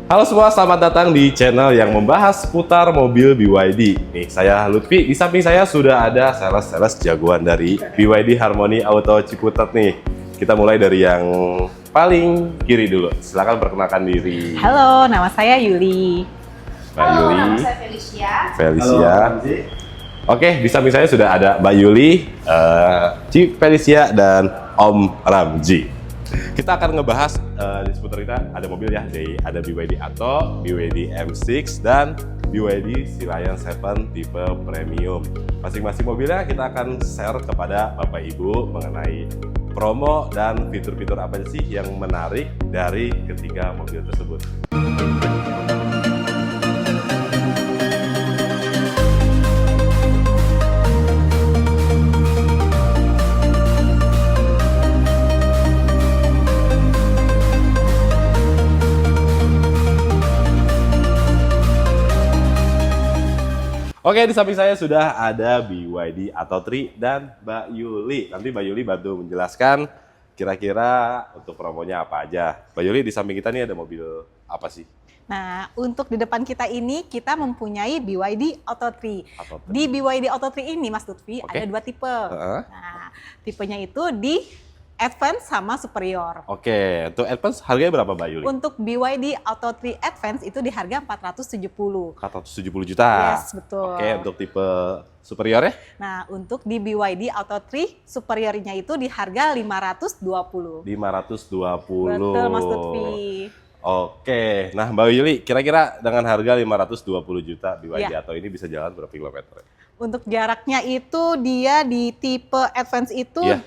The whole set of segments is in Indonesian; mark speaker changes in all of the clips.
Speaker 1: Halo semua, selamat datang di channel yang membahas seputar mobil BYD. Nih, saya Lutfi. Di samping saya sudah ada sales jagoan dari BYD Harmony Auto Ciputat nih. Kita mulai dari yang paling kiri dulu. Silakan perkenalkan diri.
Speaker 2: Halo, nama saya Yuli.
Speaker 1: Mbak
Speaker 3: Halo,
Speaker 1: Yuli.
Speaker 3: nama saya Felicia.
Speaker 1: Felicia. Oke, di samping saya sudah ada Mbak Yuli, Cik Felicia, dan Om Ramji. Kita akan ngebahas di seputar kita ada mobil ya, ada BYD Atto, BYD M6, dan BYD Lion 7 tipe premium. Masing-masing mobilnya kita akan share kepada Bapak Ibu mengenai promo dan fitur-fitur apa sih yang menarik dari ketiga mobil tersebut. Oke, di samping saya sudah ada BYD Atto 3 dan Mbak Yuli. Nanti Mbak Yuli bantu menjelaskan kira-kira untuk promonya apa aja. Mbak Yuli, di samping kita nih ada mobil apa sih?
Speaker 2: Nah, untuk di depan kita ini kita mempunyai BYD Atto 3.
Speaker 1: Atto 3.
Speaker 2: Di BYD Atto 3 ini, Mas Lutfi,
Speaker 1: Oke.
Speaker 2: ada dua tipe. Nah, tipenya itu di Advance sama Superior.
Speaker 1: Oke, untuk Advance harganya berapa Mbak Yuli?
Speaker 2: Untuk BYD Atto 3 Advance itu di harga 470.
Speaker 1: 470 juta.
Speaker 2: Yes, betul.
Speaker 1: Oke, untuk tipe superior ya?
Speaker 2: Nah, untuk di BYD Atto 3 Superiornya itu di harga 520.
Speaker 1: 520.
Speaker 2: Betul, Mas Lutfi.
Speaker 1: Oke, nah Mbak Yuli, kira-kira dengan harga 520 juta BYD
Speaker 2: Iya.
Speaker 1: Atto ini bisa jalan berapa kilometer?
Speaker 2: Untuk jaraknya itu dia di tipe Advance itu
Speaker 1: Iya.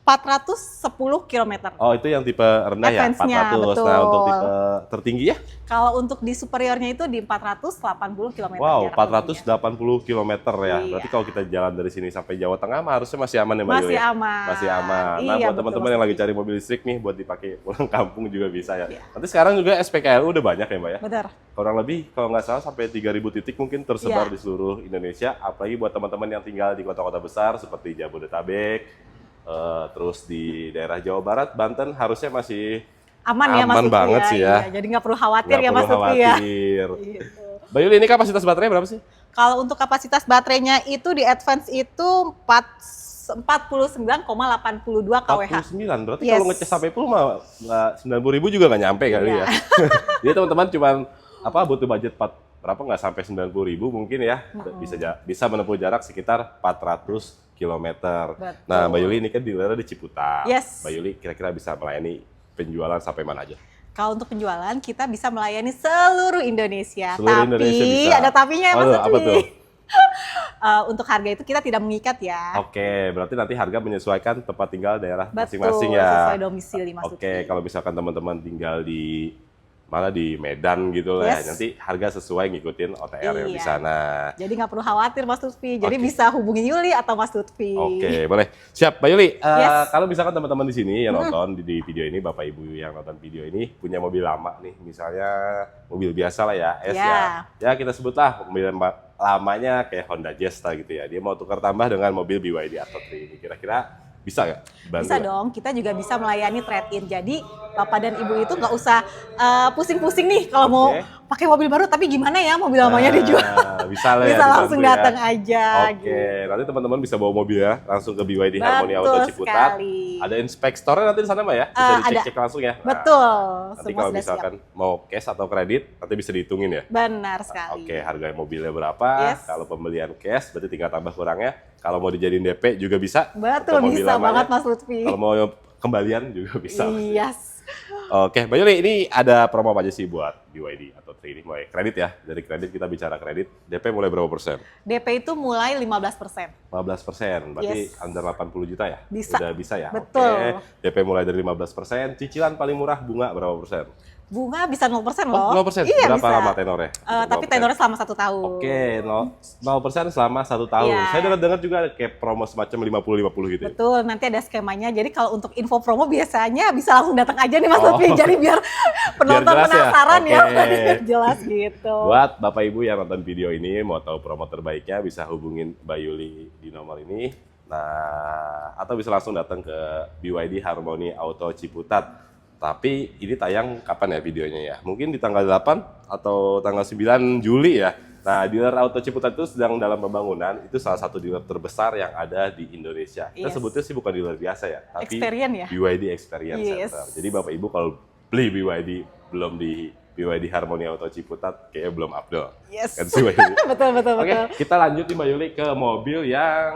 Speaker 2: 410 km.
Speaker 1: Oh, itu yang tipe rendah ya?
Speaker 2: Advance-nya,
Speaker 1: 400.
Speaker 2: betul.
Speaker 1: Nah, untuk tipe tertinggi ya?
Speaker 2: Kalau untuk di superiornya itu di 480 km.
Speaker 1: Wow,
Speaker 2: jarak
Speaker 1: 480 km ya.
Speaker 2: Iya.
Speaker 1: Berarti kalau kita jalan dari sini sampai Jawa Tengah mah harusnya masih aman ya Mbak Yuli?
Speaker 2: Masih
Speaker 1: ya?
Speaker 2: aman.
Speaker 1: Masih aman. Nah,
Speaker 2: Iya,
Speaker 1: buat
Speaker 2: betul,
Speaker 1: teman-teman
Speaker 2: Mas
Speaker 1: yang lagi
Speaker 2: Lutfi.
Speaker 1: cari mobil listrik nih buat dipakai pulang kampung juga bisa ya.
Speaker 2: Iya.
Speaker 1: Nanti sekarang juga SPKLU udah banyak ya Mbak ya?
Speaker 2: Benar.
Speaker 1: Kurang lebih kalau nggak salah sampai 3.000 titik mungkin tersebar
Speaker 2: Iya.
Speaker 1: di seluruh Indonesia. Apalagi buat teman-teman yang tinggal di kota-kota besar seperti Jabodetabek, terus di daerah Jawa Barat, Banten harusnya masih
Speaker 2: Aman ya Mas
Speaker 1: Aman
Speaker 2: Lutfi
Speaker 1: banget sih ya.
Speaker 2: Iya, jadi nggak perlu khawatir
Speaker 1: nggak
Speaker 2: ya Mas
Speaker 1: perlu
Speaker 2: Lutfi ya.
Speaker 1: khawatir.
Speaker 2: Gitu.
Speaker 1: Mbak Yuli, ini kapasitas baterai berapa sih?
Speaker 2: Kalau untuk kapasitas baterainya itu di Advance itu 49,82 kWh.
Speaker 1: 49, berarti
Speaker 2: Yes.
Speaker 1: kalau ngecas sampai full mah 90.000 juga nggak nyampe kali
Speaker 2: Iya.
Speaker 1: ya. Jadi teman-teman cuman butuh budget berapa nggak sampai 90.000 mungkin ya, bisa menempuh jarak sekitar 400 km.
Speaker 2: Betul.
Speaker 1: Nah, Mbak Yuli ini kan dealer di Ciputat.
Speaker 2: Yes.
Speaker 1: Mbak Yuli kira-kira bisa melayani penjualan sampai mana aja?
Speaker 2: Kalau untuk penjualan kita bisa melayani seluruh Indonesia.
Speaker 1: Seluruh
Speaker 2: tapi
Speaker 1: Indonesia bisa.
Speaker 2: ada tapinya ya Mas
Speaker 1: Waduh,
Speaker 2: Lutfi.
Speaker 1: apa tuh?
Speaker 2: Untuk harga itu kita tidak mengikat ya.
Speaker 1: Oke, berarti nanti harga menyesuaikan tempat tinggal daerah
Speaker 2: Betul,
Speaker 1: masing-masing ya.
Speaker 2: sesuai domisili Mas
Speaker 1: Oke,
Speaker 2: Lutfi.
Speaker 1: kalau misalkan teman-teman tinggal di mana di Medan gitu lah
Speaker 2: Yes.
Speaker 1: ya, nanti harga sesuai ngikutin OTR yang di
Speaker 2: Iya.
Speaker 1: sana.
Speaker 2: Jadi nggak perlu khawatir Mas Lutfi. Jadi
Speaker 1: Oke.
Speaker 2: bisa hubungi Yuli atau Mas Lutfi.
Speaker 1: Oke, boleh. Siap, Mbak Yuli.
Speaker 2: Yes.
Speaker 1: Kalau misalkan teman-teman di sini yang nonton di video ini, Bapak Ibu yang nonton video ini punya mobil lama nih, misalnya mobil biasa lah ya, S
Speaker 2: Ya.
Speaker 1: ya. Ya kita sebutlah mobil lamanya kayak Honda Jazz lah gitu ya. Dia mau tukar tambah dengan mobil BYD Atto 3 ini. Kira-kira bisa nggak? Bantu
Speaker 2: Bisa
Speaker 1: nggak?
Speaker 2: dong, kita juga bisa melayani trade-in. Jadi Bapak dan Ibu itu nggak usah pusing-pusing nih kalau mau
Speaker 1: Oke.
Speaker 2: pakai mobil baru, tapi gimana ya mobil lamanya
Speaker 1: Nah,
Speaker 2: dijual.
Speaker 1: Bisa lah ya,
Speaker 2: Bisa langsung
Speaker 1: dibantu ya.
Speaker 2: datang aja.
Speaker 1: Oke,
Speaker 2: gitu.
Speaker 1: nanti teman-teman bisa bawa mobil ya, langsung ke BYD Harmony Auto
Speaker 2: Betul
Speaker 1: Ciputat.
Speaker 2: sekali.
Speaker 1: Ada inspektornya nanti di sana Mbak ya? Bisa
Speaker 2: Ada.
Speaker 1: dicek-cek langsung ya? Nah,
Speaker 2: Betul,
Speaker 1: nanti
Speaker 2: semua
Speaker 1: kalau
Speaker 2: sudah
Speaker 1: misalkan mau cash atau kredit, nanti bisa dihitungin ya?
Speaker 2: Benar sekali.
Speaker 1: Oke, harga mobilnya berapa?
Speaker 2: Yes.
Speaker 1: Kalau pembelian cash, berarti tinggal tambah kurangnya. Kalau mau dijadiin DP juga bisa.
Speaker 2: Betul,
Speaker 1: Untuk mobil
Speaker 2: bisa
Speaker 1: lamanya.
Speaker 2: banget Mas Lutfi.
Speaker 1: Kalau mau kembalian juga bisa.
Speaker 2: Yes.
Speaker 1: Oke, Mbak Yuli, ini ada promo apa aja sih buat BYD Atto 3 ini? Mulai kredit ya, dari kredit kita bicara kredit. DP mulai berapa persen?
Speaker 2: DP itu mulai 15%.
Speaker 1: 15%, berarti
Speaker 2: Yes.
Speaker 1: under 80 juta ya?
Speaker 2: Bisa.
Speaker 1: Udah bisa ya?
Speaker 2: Betul.
Speaker 1: Oke, DP mulai dari 15%, cicilan paling murah bunga berapa persen?
Speaker 2: Bunga bisa 0%
Speaker 1: Oh,
Speaker 2: loh.
Speaker 1: 0%?
Speaker 2: Iya,
Speaker 1: Berapa
Speaker 2: bisa.
Speaker 1: lama tenornya?
Speaker 2: Tapi
Speaker 1: 0%.
Speaker 2: tenornya selama 1 tahun.
Speaker 1: Oke, 0% selama 1 tahun.
Speaker 2: Iya.
Speaker 1: Saya dengar juga ada kayak promo semacam 50-50 gitu ya?
Speaker 2: Betul, nanti ada skemanya. Jadi kalau untuk info promo biasanya bisa langsung datang aja nih Mas
Speaker 1: Oh.
Speaker 2: Lutfi. Jadi biar penonton
Speaker 1: jelas ya?
Speaker 2: penasaran ya,
Speaker 1: Oke.
Speaker 2: biar jelas gitu.
Speaker 1: Buat Bapak Ibu yang nonton video ini, mau tahu promo terbaiknya bisa hubungin Mbak Yuli di nomor ini. Nah, atau bisa langsung datang ke BYD Harmony Auto Ciputat. Tapi ini tayang kapan ya videonya ya? Mungkin di tanggal 8 atau tanggal 9 Juli ya. Nah, dealer Auto Ciputat itu sedang dalam pembangunan. Itu salah satu dealer terbesar yang ada di Indonesia. Kita
Speaker 2: Yes.
Speaker 1: sebutnya sih bukan dealer biasa ya, tapi
Speaker 2: Experience ya?
Speaker 1: BYD Experience
Speaker 2: Yes.
Speaker 1: Center. Jadi Bapak Ibu kalau beli BYD belum di BYD Harmony Auto Ciputat, kayaknya belum update.
Speaker 2: Yes.
Speaker 1: Kan sih, Mbak Yuli?
Speaker 2: betul, betul,
Speaker 1: Oke,
Speaker 2: betul.
Speaker 1: kita lanjut nih Mbak Yuli ke mobil yang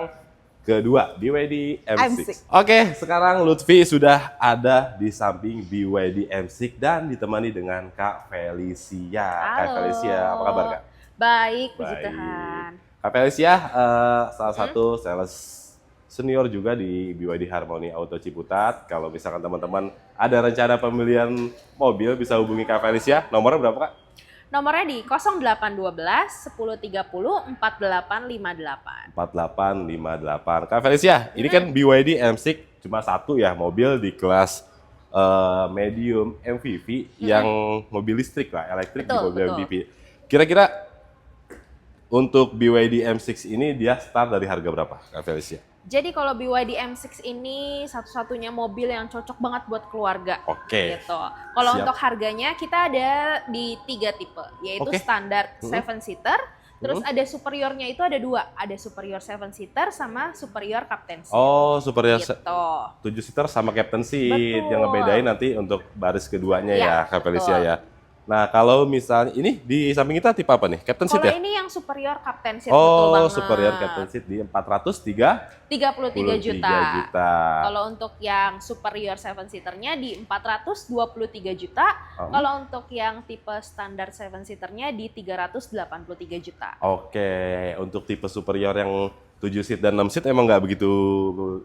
Speaker 1: kedua, BYD M6.
Speaker 2: M6.
Speaker 1: Oke, sekarang Lutfi sudah ada di samping BYD M6 dan ditemani dengan Kak Felicia. Kak
Speaker 3: Halo.
Speaker 1: Felicia, apa kabar Kak?
Speaker 3: Baik, puji
Speaker 1: Baik.
Speaker 3: Tuhan.
Speaker 1: Kak Felicia, salah satu sales senior juga di BYD Harmony Auto Ciputat. Kalau misalkan teman-teman ada rencana pembelian mobil, bisa hubungi Kak Felicia. Nomornya berapa Kak?
Speaker 3: Nomornya di 0812 1030 4858.
Speaker 1: 4858. Kak Felicia, ini kan BYD M6 cuma satu ya mobil di kelas medium MPV yang mobil listrik lah, elektrik di
Speaker 3: Betul,
Speaker 1: mobil
Speaker 3: betul.
Speaker 1: MPV. Kira-kira untuk BYD M6 ini dia start dari harga berapa, Kak Felicia?
Speaker 3: Jadi kalau BYD M6 ini satu-satunya mobil yang cocok banget buat keluarga.
Speaker 1: Oke.
Speaker 3: Gitu. Kalau
Speaker 1: Siap.
Speaker 3: untuk harganya kita ada di 3 tipe, yaitu
Speaker 1: Oke.
Speaker 3: standar 7-seater, terus ada superiornya itu ada 2, ada superior 7-seater sama superior captain seat.
Speaker 1: Oh, superior
Speaker 3: Gitu.
Speaker 1: 7 seater sama captain seat.
Speaker 3: Betul.
Speaker 1: Yang ngebedain nanti untuk baris keduanya
Speaker 3: Iya,
Speaker 1: ya, Kak Felicia
Speaker 3: betul.
Speaker 1: ya. Nah, kalau misalnya ini di samping kita tipe apa nih? Captain seat
Speaker 3: Kalau
Speaker 1: ya?
Speaker 3: ini yang superior captain seat, betul
Speaker 1: Oh,
Speaker 3: banget.
Speaker 1: superior captain seat di 403
Speaker 3: 33 juta.
Speaker 1: juta.
Speaker 3: Kalau untuk yang superior 7-seaternya di 423 juta.
Speaker 1: Oh.
Speaker 3: Kalau untuk yang tipe standar 7-seaternya di 383 juta.
Speaker 1: Oke, untuk tipe superior yang 7 seat dan 6 seat emang nggak begitu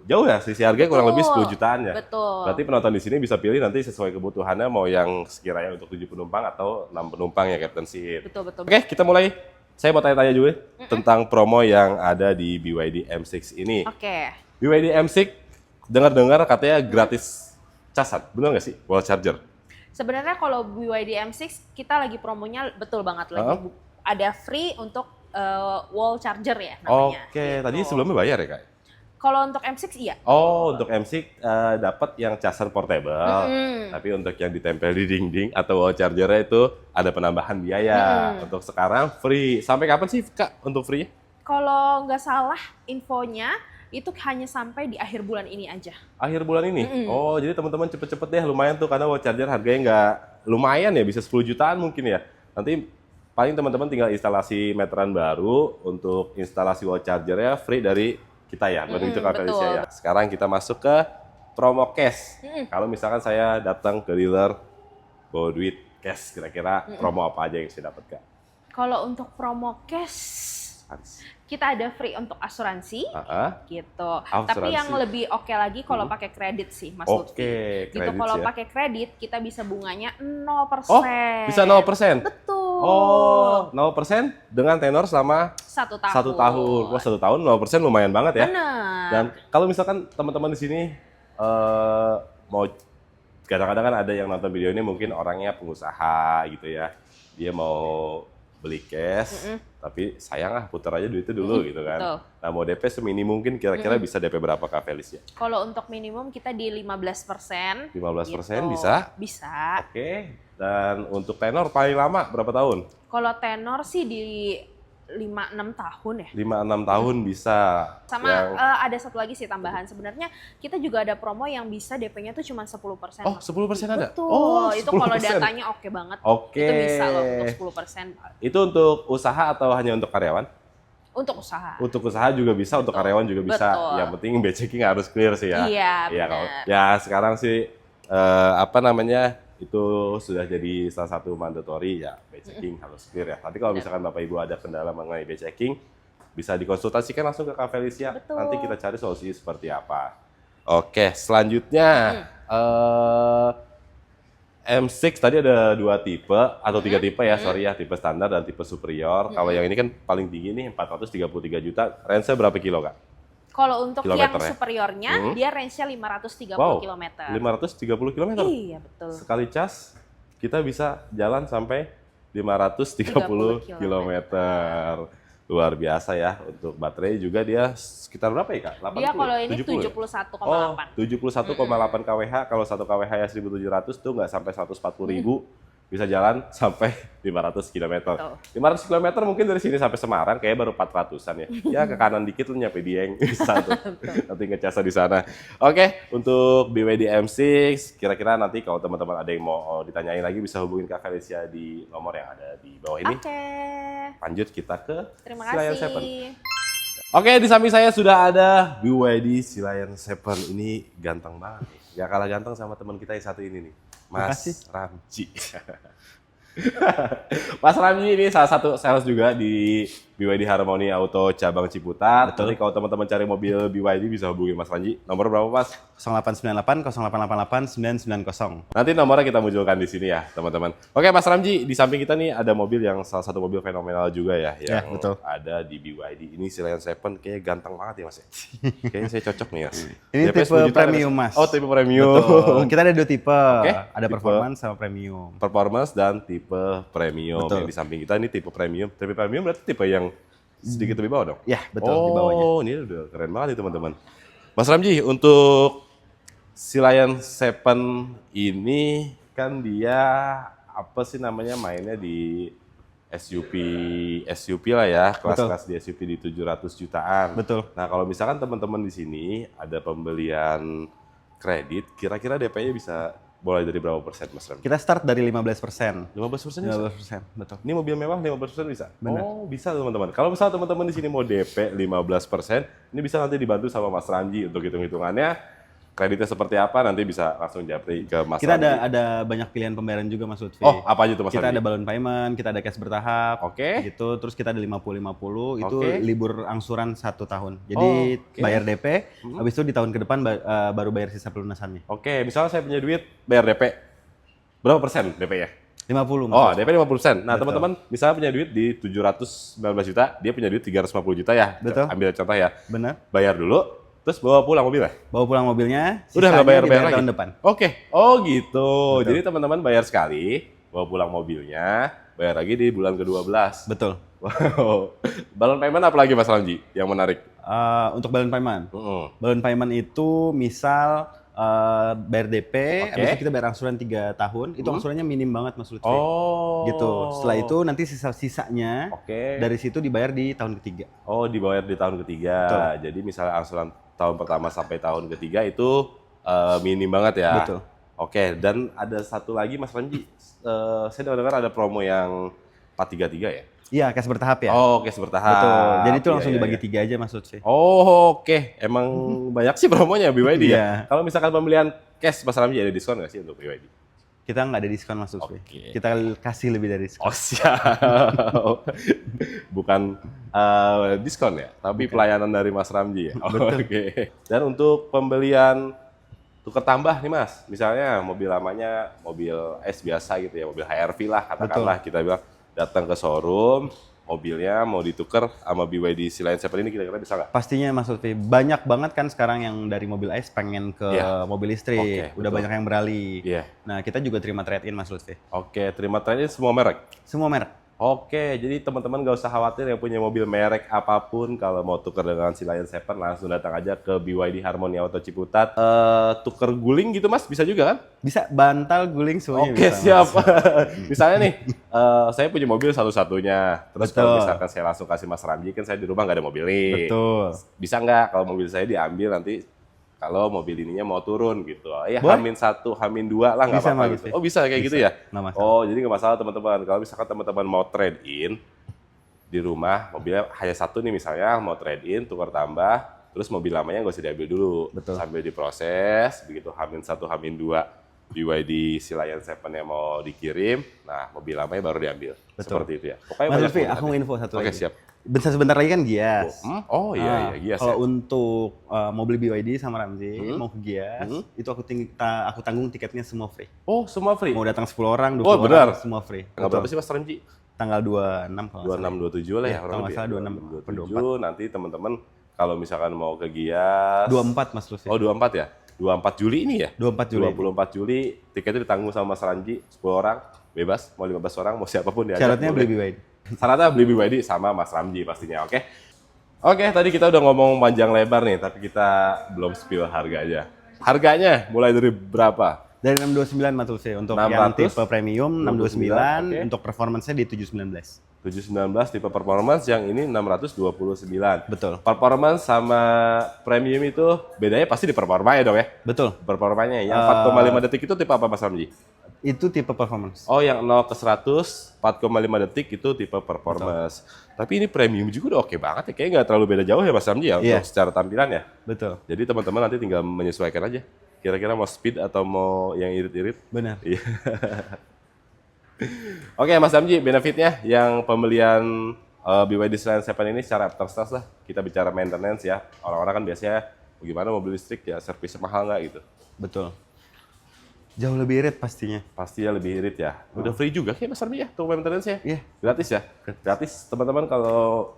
Speaker 1: jauh ya, sisi harganya kurang lebih 10 jutaan ya.
Speaker 3: Betul.
Speaker 1: Berarti penonton di sini bisa pilih nanti sesuai kebutuhannya mau yang sekiranya untuk 7 penumpang atau 6 penumpang ya captain seat.
Speaker 3: Betul, betul.
Speaker 1: Oke, kita mulai. Saya mau tanya-tanya juga tentang promo yang ada di BYD M6 ini.
Speaker 3: Oke.
Speaker 1: BYD M6 dengar-dengar katanya gratis casan, benar nggak sih? Wall charger.
Speaker 3: Sebenarnya kalau BYD M6 kita lagi promonya betul banget lagi
Speaker 1: Oh.
Speaker 3: ada free untuk wall charger ya namanya.
Speaker 1: Oke,
Speaker 3: Gitu.
Speaker 1: tadi sebelumnya bayar ya kak?
Speaker 3: Kalau untuk M6 iya.
Speaker 1: Oh, untuk M6 dapat yang casan portable.
Speaker 3: Mm-mm.
Speaker 1: Tapi untuk yang ditempel di dinding atau wall chargernya itu ada penambahan biaya. Untuk sekarang free. Sampai kapan sih kak untuk free?
Speaker 3: Kalau nggak salah infonya itu hanya sampai di akhir bulan ini aja.
Speaker 1: Akhir bulan ini?
Speaker 3: Mm-mm.
Speaker 1: Oh, jadi teman-teman cepet-cepet deh. Lumayan tuh karena wall charger harganya nggak lumayan ya. Bisa 10 jutaan mungkin ya. Nanti paling teman-teman tinggal instalasi meteran baru. Untuk instalasi wall chargernya free dari kita ya. Begitu Kak Felicia
Speaker 3: betul.
Speaker 1: ya. Sekarang kita masuk ke promo cash. Kalau misalkan saya datang ke dealer bawa duit cash, kira-kira promo apa aja yang saya dapat Kak?
Speaker 3: Kalau untuk promo cash kita ada free untuk asuransi gitu. Tapi
Speaker 1: Asuransi.
Speaker 3: yang lebih oke lagi kalau pakai kredit sih Mas Lutfi.
Speaker 1: Oke,
Speaker 3: Gitu
Speaker 1: kredit
Speaker 3: kalau
Speaker 1: ya.
Speaker 3: pakai kredit kita bisa bunganya 0%.
Speaker 1: Oh, bisa 0%?
Speaker 3: Betul.
Speaker 1: Oh, 0% dengan tenor selama
Speaker 3: 1 tahun.
Speaker 1: 1 tahun. Wah, 1 tahun 0% lumayan banget ya.
Speaker 3: Benar.
Speaker 1: Dan kalau misalkan teman-teman di sini mau, kadang-kadang kan ada yang nonton video ini mungkin orangnya pengusaha gitu ya. Dia mau beli cash, tapi sayang putar aja duitnya dulu gitu kan.
Speaker 3: betul.
Speaker 1: Nah, mau DP semini mungkin kira-kira bisa DP berapa Kak Felis ya?
Speaker 3: Kalau untuk minimum kita di 15%.
Speaker 1: 15%
Speaker 3: gitu.
Speaker 1: bisa?
Speaker 3: Bisa.
Speaker 1: Oke. Dan untuk tenor paling lama berapa tahun?
Speaker 3: Kalau tenor sih di 5-6 tahun ya.
Speaker 1: 5-6 tahun bisa.
Speaker 3: Sama
Speaker 1: Yang-
Speaker 3: ada satu lagi sih tambahan. Sebenarnya kita juga ada promo yang bisa DP-nya tuh cuma 10%.
Speaker 1: Oh, 10% ada?
Speaker 3: Betul.
Speaker 1: Oh,
Speaker 3: itu kalau
Speaker 1: 10%.
Speaker 3: datanya oke banget.
Speaker 1: Oke.
Speaker 3: Itu bisa loh untuk 10%
Speaker 1: Itu untuk usaha atau hanya untuk karyawan?
Speaker 3: untuk usaha.
Speaker 1: Untuk usaha juga bisa, untuk
Speaker 3: Betul.
Speaker 1: karyawan juga bisa.
Speaker 3: Betul.
Speaker 1: Yang penting checking harus clear sih ya.
Speaker 3: Iya,
Speaker 1: Iya, kalau
Speaker 3: benar.
Speaker 1: ya sekarang sih itu sudah jadi salah satu mandatory ya, checking harus clear ya. Tapi kalau misalkan Bapak Ibu ada kendala mengenai checking, bisa dikonsultasikan langsung ke Kak Felicia.
Speaker 3: Betul.
Speaker 1: Nanti kita cari solusi seperti apa. Oke, selanjutnya M6 tadi ada 2 tipe atau 3 tipe ya, sorry ya, tipe standar dan tipe superior. Kalau yang ini kan paling tinggi nih 433 juta. Range-nya berapa kilo, Kak?
Speaker 3: Kalau untuk
Speaker 1: Kilometer
Speaker 3: yang
Speaker 1: ya?
Speaker 3: superiornya dia range-nya 530
Speaker 1: Wow,
Speaker 3: km.
Speaker 1: 530 km.
Speaker 3: Iya, betul.
Speaker 1: Sekali cas kita bisa jalan sampai 530 km. Luar biasa ya. Untuk baterai juga dia sekitar berapa ya Kak? 80
Speaker 3: Dia kalau ini
Speaker 1: 70 ya?
Speaker 3: 71,8.
Speaker 1: 71,8 kWh. Kalau 1 kWh ya 1.700 tuh nggak sampai 140.000. Bisa jalan sampai 500 km.
Speaker 3: Betul.
Speaker 1: 500 km mungkin dari sini sampai Semarang kayak baru 400-an ya. Ya ke kanan dikit lu nyampe Dieng bisa tuh. Nanti ngecas di sana. Oke, untuk BYD M6 kira-kira nanti kalau teman-teman ada yang mau ditanyain lagi bisa hubungin Kak Felicia di nomor yang ada di bawah ini.
Speaker 3: Oke.
Speaker 1: Lanjut kita ke
Speaker 3: Terima
Speaker 1: Silayan
Speaker 3: kasih.
Speaker 1: 7. Oke, di samping saya sudah ada BYD Silayan 7. Ini ganteng banget nih. Gak kalah ganteng sama teman kita yang satu ini nih. Mas Ramji. Mas Ramji ini salah satu sales juga di BYD Harmony Auto cabang Ciputat. Jadi kalau teman-teman cari mobil BYD bisa hubungi Mas Ramji. Nomor berapa Mas?
Speaker 4: 0898 0888 990.
Speaker 1: Nanti nomornya kita munculkan di sini ya teman-teman. Oke Mas Ramji, di samping kita nih ada mobil yang salah satu mobil fenomenal juga ya. Yang
Speaker 4: betul.
Speaker 1: ada di BYD. Ini Silayan 7 kayaknya ganteng banget ya Mas ya. Kayaknya saya cocok nih Mas.
Speaker 4: Ini
Speaker 1: DP
Speaker 4: tipe
Speaker 1: 10 juta
Speaker 4: premium
Speaker 1: ada,
Speaker 4: Mas.
Speaker 1: Oh tipe premium.
Speaker 4: Betul. Kita ada 2 tipe. Ada
Speaker 1: tipe
Speaker 4: performance sama premium.
Speaker 1: Performance dan tipe premium.
Speaker 4: Betul.
Speaker 1: Yang di samping kita ini tipe premium. Tipe premium berarti tipe yang sedikit lebih bawah dong?
Speaker 4: Ya, betul di bawahnya.
Speaker 1: Oh, ini udah keren banget nih teman-teman. Mas Ramji, untuk Silayan 7 ini kan dia apa sih namanya mainnya di SUV lah ya, kelas-kelas di SUV di 700 jutaan.
Speaker 4: Betul.
Speaker 1: Nah, kalau misalkan teman-teman di sini ada pembelian kredit, kira-kira DP-nya bisa mulai dari berapa persen, Mas Ramji?
Speaker 4: Kita start dari 15%.
Speaker 1: 15% bisa?
Speaker 4: 15%, betul.
Speaker 1: Ini mobil mewah 15% bisa?
Speaker 4: Benar.
Speaker 1: Oh, bisa teman-teman. Kalau misalnya teman-teman di sini mau DP 15%, ini bisa nanti dibantu sama Mas Ramji untuk hitung-hitungannya. Kreditnya seperti apa nanti bisa langsung japri ke Mas
Speaker 4: Kita
Speaker 1: Ramji.
Speaker 4: ada banyak pilihan pembayaran juga Mas Lutfi.
Speaker 1: Oh, apa aja tuh Mas
Speaker 4: Kita
Speaker 1: Ramji?
Speaker 4: ada balloon payment, kita ada cash bertahap.
Speaker 1: Oke.
Speaker 4: Gitu. Terus kita ada 50-50, itu
Speaker 1: Oke.
Speaker 4: libur angsuran 1 tahun. Jadi
Speaker 1: Oh, oke.
Speaker 4: bayar DP, habis itu di tahun ke depan baru bayar sisa pelunasannya.
Speaker 1: Oke, misalnya saya punya duit, bayar DP. Berapa persen DP-nya?
Speaker 4: 50 Mas.
Speaker 1: Oh, DP 50%. Nah,
Speaker 4: Betul.
Speaker 1: teman-teman misalnya punya duit di 719 juta, dia punya duit 350 juta ya.
Speaker 4: Betul.
Speaker 1: Ambil contoh ya.
Speaker 4: Benar.
Speaker 1: Bayar dulu, terus bawa pulang mobilnya.
Speaker 4: Bawa pulang mobilnya,
Speaker 1: Udah nggak
Speaker 4: sisanya
Speaker 1: bayar
Speaker 4: dibayar
Speaker 1: lagi
Speaker 4: tahun depan.
Speaker 1: Oke. Oh gitu. Jadi teman-teman bayar sekali, bawa pulang mobilnya, bayar lagi di bulan ke-12.
Speaker 4: Betul.
Speaker 1: Wow. Balon payment apa lagi Mas Ramji yang menarik?
Speaker 4: Untuk balloon payment.
Speaker 1: Heeh.
Speaker 4: Balloon payment itu misal bayar DP,
Speaker 1: Oke.
Speaker 4: habis itu kita bayar angsuran 3 tahun, itu angsurannya minim banget Mas Lutfi.
Speaker 1: Oh.
Speaker 4: Gitu. Setelah itu nanti sisa-sisanya
Speaker 1: Oke.
Speaker 4: dari situ dibayar di tahun ketiga.
Speaker 1: Oh, dibayar di tahun ketiga.
Speaker 4: Betul.
Speaker 1: Jadi misalnya angsuran tahun pertama sampai tahun ketiga itu minim banget ya.
Speaker 4: Betul.
Speaker 1: Oke, dan ada satu lagi Mas Ramji. Saya dengar ada promo yang 433 ya?
Speaker 4: Iya, cash bertahap ya.
Speaker 1: Oh, oke, bertahap.
Speaker 4: Betul. Jadi itu
Speaker 1: Iya,
Speaker 4: langsung
Speaker 1: iya,
Speaker 4: dibagi
Speaker 1: iya.
Speaker 4: 3 aja Mas Lutfi.
Speaker 1: Oh, oke. Emang banyak sih promonya BYD ya.
Speaker 4: Iya.
Speaker 1: Kalau misalkan pembelian cash Mas Ramji ada diskon nggak sih untuk BYD?
Speaker 4: Kita nggak ada diskon Mas Lutfi.
Speaker 1: Oke.
Speaker 4: Kita kasih lebih dari diskon.
Speaker 1: Oh, siap. Bukan diskon ya, tapi pelayanan dari Mas Ramji ya. Oke. Dan untuk pembelian tukar tambah nih Mas, misalnya mobil lamanya mobil S biasa gitu ya, mobil HR-V lah katakanlah kita bilang datang ke showroom, mobilnya mau ditukar sama BYD Silayan 7 ini kira-kira bisa nggak?
Speaker 4: Pastinya Mas Lutfi, banyak banget kan sekarang yang dari mobil ICE pengen ke
Speaker 1: Iya.
Speaker 4: mobil listrik.
Speaker 1: Oke,
Speaker 4: Udah
Speaker 1: betul.
Speaker 4: banyak yang beralih.
Speaker 1: Iya.
Speaker 4: Nah, kita juga terima trade-in Mas Lutfi.
Speaker 1: Oke, terima trade semua merek.
Speaker 4: Semua merek.
Speaker 1: Oke, jadi teman-teman gak usah khawatir yang punya mobil merek apapun kalau mau tuker dengan Silayan 7 langsung datang aja ke BYD Harmony Auto Ciputat. Tuker guling gitu Mas, bisa juga kan?
Speaker 4: Bisa bantal, guling semuanya
Speaker 1: Oke,
Speaker 4: bisa, Mas.
Speaker 1: siap. Misalnya nih, saya punya mobil satu-satunya. Terus kalau
Speaker 4: Betul.
Speaker 1: misalkan saya langsung kasih Mas Ramji, kan saya di rumah nggak ada mobil nih.
Speaker 4: Betul.
Speaker 1: Bisa nggak kalau mobil saya diambil nanti kalau mobil ininya mau turun gitu. Ya
Speaker 4: Boleh.
Speaker 1: H-1, H-2 lah nggak
Speaker 4: Bisa,
Speaker 1: apa-apa.
Speaker 4: Mas,
Speaker 1: Gitu.
Speaker 4: bisa.
Speaker 1: Oh bisa kayak gitu ya?
Speaker 4: Nggak masalah.
Speaker 1: Oh jadi nggak masalah teman-teman. Kalau misalkan teman-teman mau trade in di rumah, mobilnya hanya satu nih misalnya, mau trade in, tukar tambah, terus mobil lamanya nggak usah diambil dulu.
Speaker 4: Betul.
Speaker 1: Sambil diproses, begitu H-1, H-2 BYD Silayan 7 yang mau dikirim, nah mobil lamanya baru diambil.
Speaker 4: Betul.
Speaker 1: Seperti itu ya. Pokoknya
Speaker 4: Mas
Speaker 1: banyak
Speaker 4: Lutfi,
Speaker 1: pilihan
Speaker 4: aku
Speaker 1: ya.
Speaker 4: mau info satu
Speaker 1: Oke,
Speaker 4: lagi.
Speaker 1: siap.
Speaker 4: Sebentar lagi kan Gias.
Speaker 1: Oh iya, Gias
Speaker 4: Kalau
Speaker 1: ya.
Speaker 4: untuk mobil BYD sama Ramzi mau ke Gias, itu aku tanggung tiketnya semua free.
Speaker 1: Oh, semua free.
Speaker 4: Mau datang 10 orang, 20
Speaker 1: Oh, benar.
Speaker 4: orang, semua free.
Speaker 1: Tanggal berapa
Speaker 4: Betul.
Speaker 1: sih Mas Ramji?
Speaker 4: Tanggal 26 kalau nggak salah.
Speaker 1: 26, 27 lah ya.
Speaker 4: Ya, kalau nggak salah 26,
Speaker 1: 27, nanti teman-teman kalau misalkan mau ke Gias.
Speaker 4: 24 Mas Lutfi.
Speaker 1: Oh 24 ya? 24 Juli ini ya?
Speaker 4: 24 Juli.
Speaker 1: 24 Juli, tiketnya ditanggung sama Mas Ramji, 10 orang, bebas, mau 15 orang, mau siapapun diajak.
Speaker 4: Syaratnya
Speaker 1: boleh.
Speaker 4: beli BYD.
Speaker 1: Sarana beli BYD sama Mas Ramji pastinya, oke? Oke, tadi kita udah ngomong panjang lebar nih, tapi kita belum spill harganya. Harganya mulai dari berapa?
Speaker 4: Dari 629 Matulse untuk
Speaker 1: 600,
Speaker 4: yang tipe premium 629,
Speaker 1: oke.
Speaker 4: untuk performance-nya di 719.
Speaker 1: 719 tipe performance, yang ini 629.
Speaker 4: Betul.
Speaker 1: Performance sama premium itu bedanya pasti di performanya dong ya?
Speaker 4: Betul.
Speaker 1: Performanya yang 4,5 detik itu tipe apa Mas Ramji?
Speaker 4: Itu tipe performance.
Speaker 1: Oh, yang 0 ke 100 4,5 detik itu tipe performance. Tapi ini premium juga udah oke banget ya. Kayaknya nggak terlalu beda jauh ya Mas Ramji ya
Speaker 4: Iya.
Speaker 1: untuk secara tampilan ya.
Speaker 4: Betul.
Speaker 1: Jadi teman-teman nanti tinggal menyesuaikan aja. Kira-kira mau speed atau mau yang irit-irit.
Speaker 4: Benar.
Speaker 1: Iya. Oke Mas Ramji, benefitnya yang pembelian BYD Science 7 ini secara after sales lah. Kita bicara maintenance ya. Orang-orang kan biasanya bagaimana mobil listrik ya, servisnya mahal nggak gitu.
Speaker 4: Betul. Jauh lebih irit pastinya.
Speaker 1: Pastinya lebih irit ya. Udah free juga kayak Mas Ramji ya untuk maintenance ya?
Speaker 4: Iya.
Speaker 1: Gratis ya? Gratis teman-teman kalau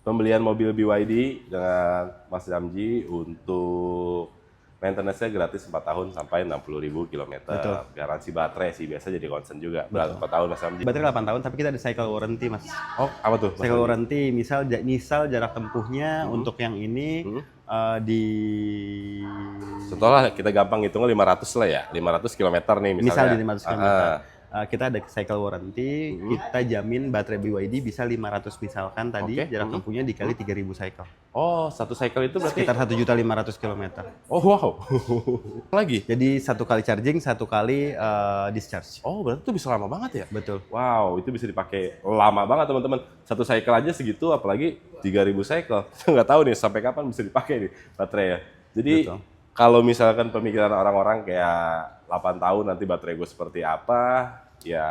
Speaker 1: pembelian mobil BYD dengan Mas Ramji untuk maintenance-nya gratis 4 tahun sampai 60.000 km.
Speaker 4: Betul.
Speaker 1: Garansi baterai sih biasa jadi concern juga. Berapa 4 tahun Mas Ramji?
Speaker 4: Baterai 8 tahun tapi kita ada cycle warranty, Mas.
Speaker 1: Oh, apa tuh? Mas
Speaker 4: Cycle
Speaker 1: Ramji?
Speaker 4: warranty misal jarak tempuhnya untuk yang ini di
Speaker 1: Contohnya kita gampang hitungnya 500 lah ya. 500 km nih misalnya.
Speaker 4: misal di 500 km.
Speaker 1: Ah,
Speaker 4: Kita ada cycle warranty, kita jamin baterai BYD bisa 500 misalkan tadi
Speaker 1: Oke.
Speaker 4: jarak tempuhnya dikali 3000 cycle.
Speaker 1: Oh, satu cycle itu berarti.
Speaker 4: Sekitar 1.500.000 km.
Speaker 1: Oh, wow. Lagi.
Speaker 4: Jadi satu kali charging, satu kali discharge.
Speaker 1: Oh, berarti itu bisa lama banget ya?
Speaker 4: Betul.
Speaker 1: Wow, itu bisa dipakai lama banget teman-teman. Satu cycle aja segitu, apalagi 3.000 cycle. Kita nggak tahu nih sampai kapan bisa dipakai nih baterai ya. Jadi
Speaker 4: Betul.
Speaker 1: kalau misalkan pemikiran orang-orang kayak 8 tahun nanti baterai gue seperti apa, ya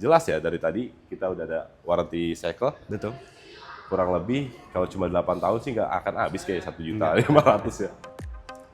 Speaker 1: jelas ya dari tadi kita udah ada warranty cycle.
Speaker 4: Betul.
Speaker 1: Kurang lebih kalau cuma 8 tahun sih nggak akan habis kayak 1.500.000 ya.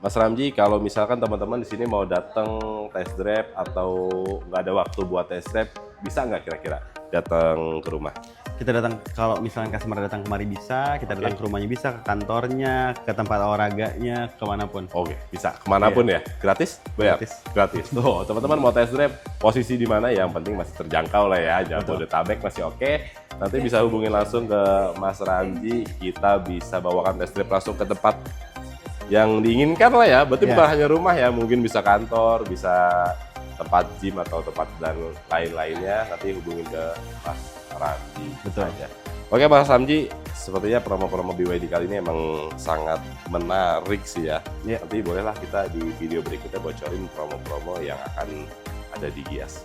Speaker 1: Mas Ramji, kalau misalkan teman-teman di sini mau datang test drive atau nggak ada waktu buat test drive, bisa nggak kira-kira datang ke rumah?
Speaker 4: Kita datang, kalau misalnya customer datang kemari bisa, kita datang ke rumahnya bisa, ke kantornya, ke tempat olahraganya, kemanapun.
Speaker 1: Oke, bisa kemanapun ya? Gratis? Bayar?
Speaker 4: Gratis.
Speaker 1: Gratis. Tuh, teman-teman mau test drive, posisi di mana yang penting masih terjangkau lah ya. Jabodetabek masih oke. Nanti bisa hubungin langsung ke Mas Ramji, kita bisa bawakan test drive langsung ke tempat yang diinginkan lah ya. Berarti
Speaker 4: Iya.
Speaker 1: bukan hanya rumah ya, mungkin bisa kantor, bisa tempat gym atau tempat dan lain-lainnya. Nanti hubungin ke Mas Ramji.
Speaker 4: Betul.
Speaker 1: aja. Oke Mas Ramji, sepertinya promo-promo BYD kali ini emang sangat menarik sih ya.
Speaker 4: Iya.
Speaker 1: Nanti bolehlah kita di video berikutnya bocorin promo-promo yang akan ada di Gias.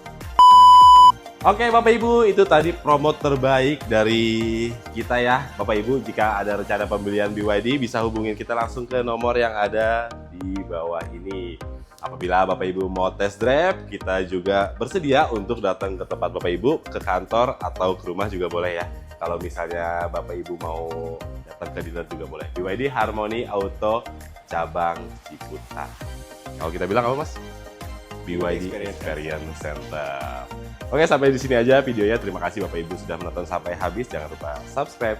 Speaker 1: Oke Bapak Ibu, itu tadi promo terbaik dari kita ya. Bapak Ibu, jika ada rencana pembelian BYD bisa hubungin kita langsung ke nomor yang ada di bawah ini. Apabila Bapak Ibu mau test drive, kita juga bersedia untuk datang ke tempat Bapak Ibu, ke kantor atau ke rumah juga boleh ya. Kalau misalnya Bapak Ibu mau datang ke dealer juga boleh. BYD Harmony Auto cabang Ciputat. Kalau kita bilang apa Mas? BYD Experience Center. Oke, sampai di sini aja videonya. Terima kasih Bapak Ibu sudah menonton sampai habis. Jangan lupa subscribe,